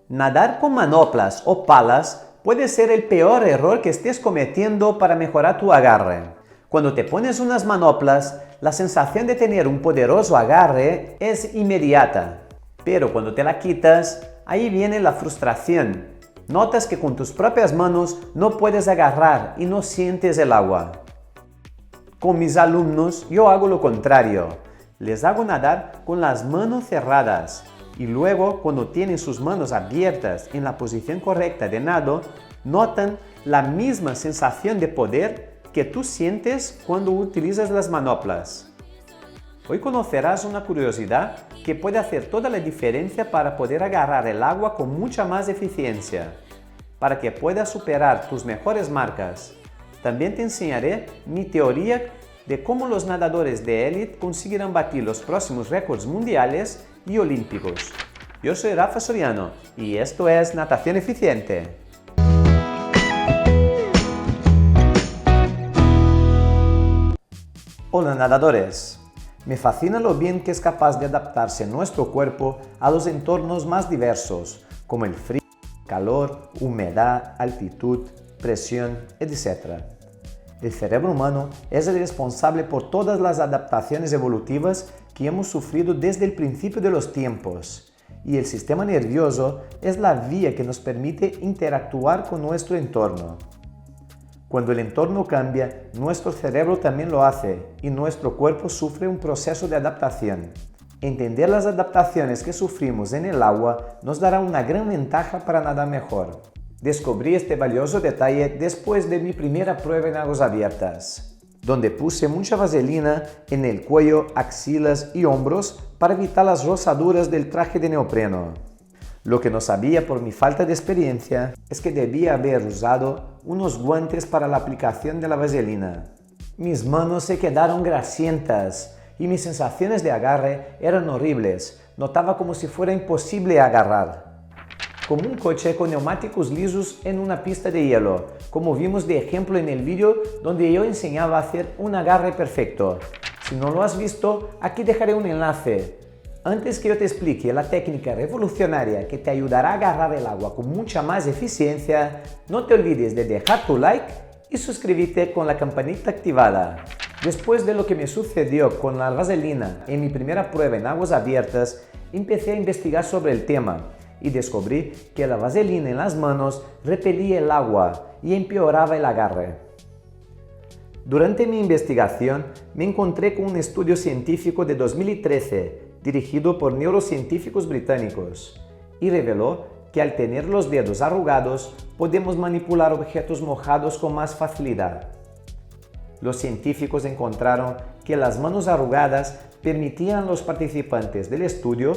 Nadar con manoplas o palas puede ser el peor error que estés cometiendo para mejorar tu agarre. Cuando te pones unas manoplas, la sensación de tener un poderoso agarre es inmediata. Pero cuando te la quitas, ahí viene la frustración. Notas que con tus propias manos no puedes agarrar y no sientes el agua. Con mis alumnos yo hago lo contrario. Les hago nadar con las manos cerradas y luego cuando tienen sus manos abiertas en la posición correcta de nado, notan la misma sensación de poder que tú sientes cuando utilizas las manoplas. Hoy conocerás una curiosidad que puede hacer toda la diferencia para poder agarrar el agua con mucha más eficiencia, para que puedas superar tus mejores marcas. También te enseñaré mi teoría de cómo los nadadores de élite conseguirán batir los próximos récords mundiales y olímpicos. Yo soy Rafa Soriano y esto es Natación Eficiente. Hola nadadores, me fascina lo bien que es capaz de adaptarse nuestro cuerpo a los entornos más diversos, como el frío, calor, humedad, altitud, presión, etc. El cerebro humano es el responsable por todas las adaptaciones evolutivas que hemos sufrido desde el principio de los tiempos, y el sistema nervioso es la vía que nos permite interactuar con nuestro entorno. Cuando el entorno cambia, nuestro cerebro también lo hace y nuestro cuerpo sufre un proceso de adaptación. Entender las adaptaciones que sufrimos en el agua nos dará una gran ventaja para nadar mejor. Descubrí este valioso detalle después de mi primera prueba en aguas abiertas, donde puse mucha vaselina en el cuello, axilas y hombros para evitar las rozaduras del traje de neopreno. Lo que no sabía por mi falta de experiencia es que debía haber usado unos guantes para la aplicación de la vaselina. Mis manos se quedaron grasientas y mis sensaciones de agarre eran horribles. Notaba como si fuera imposible agarrar. Como un coche con neumáticos lisos en una pista de hielo, como vimos de ejemplo en el vídeo donde yo enseñaba a hacer un agarre perfecto. Si no lo has visto, aquí dejaré un enlace. Antes que yo te explique la técnica revolucionaria que te ayudará a agarrar el agua con mucha más eficiencia, no te olvides de dejar tu like y suscribirte con la campanita activada. Después de lo que me sucedió con la vaselina en mi primera prueba en aguas abiertas, empecé a investigar sobre el tema y descubrí que la vaselina en las manos repelía el agua y empeoraba el agarre. Durante mi investigación me encontré con un estudio científico de 2013 dirigido por neurocientíficos británicos y reveló que al tener los dedos arrugados podemos manipular objetos mojados con más facilidad. Los científicos encontraron que las manos arrugadas permitían a los participantes del estudio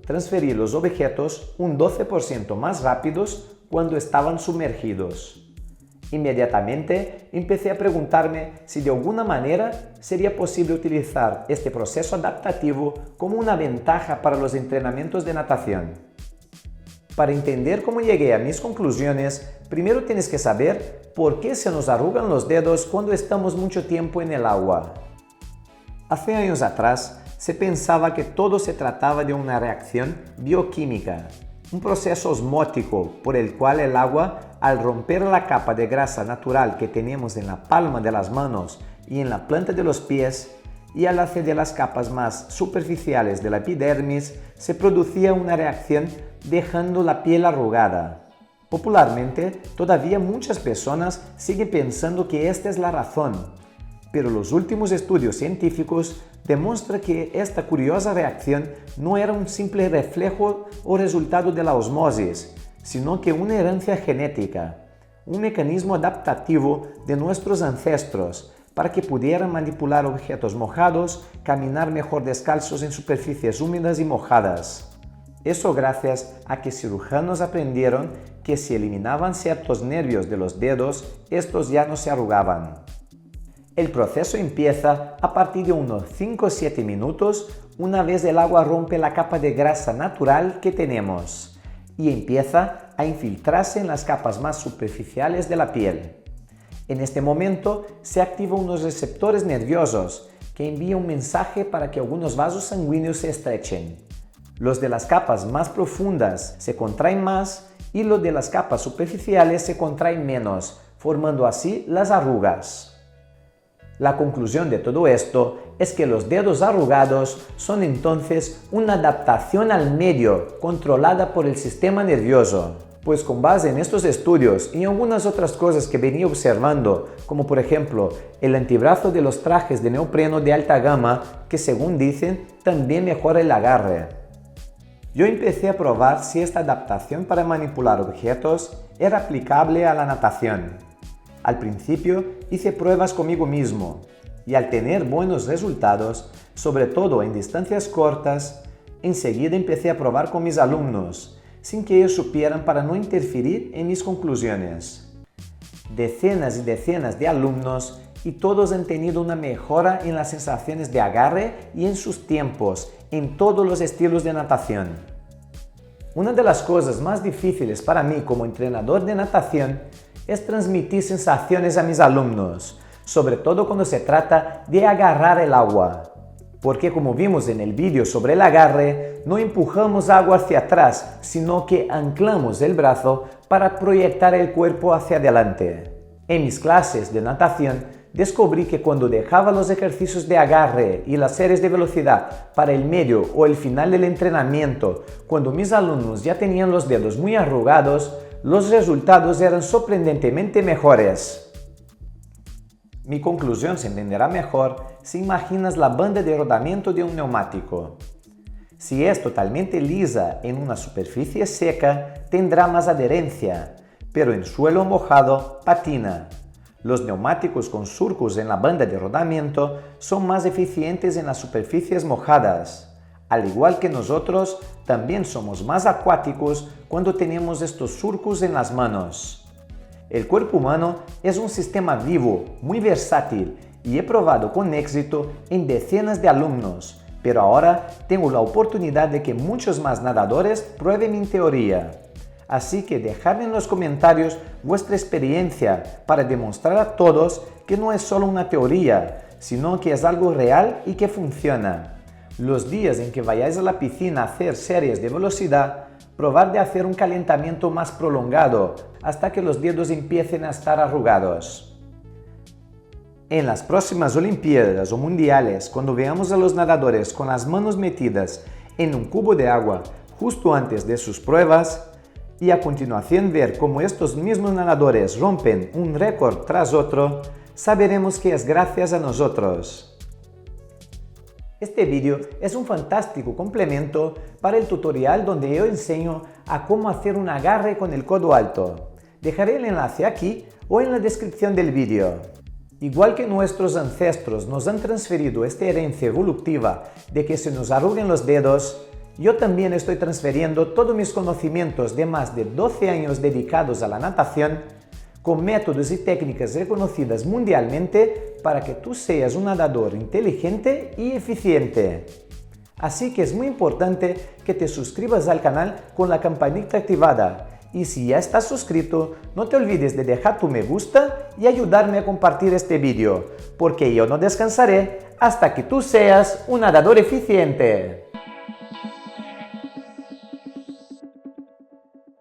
transferir los objetos un 12% más rápidos cuando estaban sumergidos. Inmediatamente empecé a preguntarme si de alguna manera sería posible utilizar este proceso adaptativo como una ventaja para los entrenamientos de natación. Para entender cómo llegué a mis conclusiones, primero tienes que saber por qué se nos arrugan los dedos cuando estamos mucho tiempo en el agua. Hace años atrás, se pensaba que todo se trataba de una reacción bioquímica, un proceso osmótico por el cual el agua, al romper la capa de grasa natural que tenemos en la palma de las manos y en la planta de los pies, y al acceder a las capas más superficiales de la epidermis, se producía una reacción dejando la piel arrugada. Popularmente, todavía muchas personas siguen pensando que esta es la razón, pero los últimos estudios científicos demuestran que esta curiosa reacción no era un simple reflejo o resultado de la osmosis, sino que una herencia genética, un mecanismo adaptativo de nuestros ancestros para que pudieran manipular objetos mojados, caminar mejor descalzos en superficies húmedas y mojadas. Eso gracias a que cirujanos aprendieron que si eliminaban ciertos nervios de los dedos, estos ya no se arrugaban. El proceso empieza a partir de unos 5 o 7 minutos una vez el agua rompe la capa de grasa natural que tenemos y empieza a infiltrarse en las capas más superficiales de la piel. En este momento se activan unos receptores nerviosos que envían un mensaje para que algunos vasos sanguíneos se estrechen. Los de las capas más profundas se contraen más y los de las capas superficiales se contraen menos, formando así las arrugas. La conclusión de todo esto es que los dedos arrugados son entonces una adaptación al medio controlada por el sistema nervioso. Pues con base en estos estudios y algunas otras cosas que venía observando, como por ejemplo el antebrazo de los trajes de neopreno de alta gama, que según dicen también mejora el agarre. Yo empecé a probar si esta adaptación para manipular objetos era aplicable a la natación. Al principio hice pruebas conmigo mismo y al tener buenos resultados, sobre todo en distancias cortas, enseguida empecé a probar con mis alumnos, sin que ellos supieran para no interferir en mis conclusiones. Decenas y decenas de alumnos y todos han tenido una mejora en las sensaciones de agarre y en sus tiempos, en todos los estilos de natación. Una de las cosas más difíciles para mí como entrenador de natación es transmitir sensaciones a mis alumnos, sobre todo cuando se trata de agarrar el agua. Porque como vimos en el vídeo sobre el agarre, no empujamos agua hacia atrás, sino que anclamos el brazo para proyectar el cuerpo hacia adelante. En mis clases de natación, descubrí que cuando dejaba los ejercicios de agarre y las series de velocidad para el medio o el final del entrenamiento, cuando mis alumnos ya tenían los dedos muy arrugados, los resultados eran sorprendentemente mejores. Mi conclusión se entenderá mejor si imaginas la banda de rodamiento de un neumático. Si es totalmente lisa en una superficie seca, tendrá más adherencia, pero en suelo mojado patina. Los neumáticos con surcos en la banda de rodamiento son más eficientes en las superficies mojadas. Al igual que nosotros, también somos más acuáticos cuando tenemos estos surcos en las manos. El cuerpo humano es un sistema vivo, muy versátil, y he probado con éxito en decenas de alumnos, pero ahora tengo la oportunidad de que muchos más nadadores prueben mi teoría. Así que dejadme en los comentarios vuestra experiencia para demostrar a todos que no es solo una teoría, sino que es algo real y que funciona. Los días en que vayáis a la piscina a hacer series de velocidad, probad de hacer un calentamiento más prolongado hasta que los dedos empiecen a estar arrugados. En las próximas Olimpiadas o Mundiales, cuando veamos a los nadadores con las manos metidas en un cubo de agua justo antes de sus pruebas, y a continuación ver cómo estos mismos nadadores rompen un récord tras otro, saberemos que es gracias a nosotros. Este vídeo es un fantástico complemento para el tutorial donde yo enseño a cómo hacer un agarre con el codo alto. Dejaré el enlace aquí o en la descripción del vídeo. Igual que nuestros ancestros nos han transferido esta herencia evolutiva de que se nos arruguen los dedos, yo también estoy transfiriendo todos mis conocimientos de más de 12 años dedicados a la natación con métodos y técnicas reconocidas mundialmente para que tú seas un nadador inteligente y eficiente. Así que es muy importante que te suscribas al canal con la campanita activada y si ya estás suscrito, no te olvides de dejar tu me gusta y ayudarme a compartir este vídeo, porque yo no descansaré hasta que tú seas un nadador eficiente.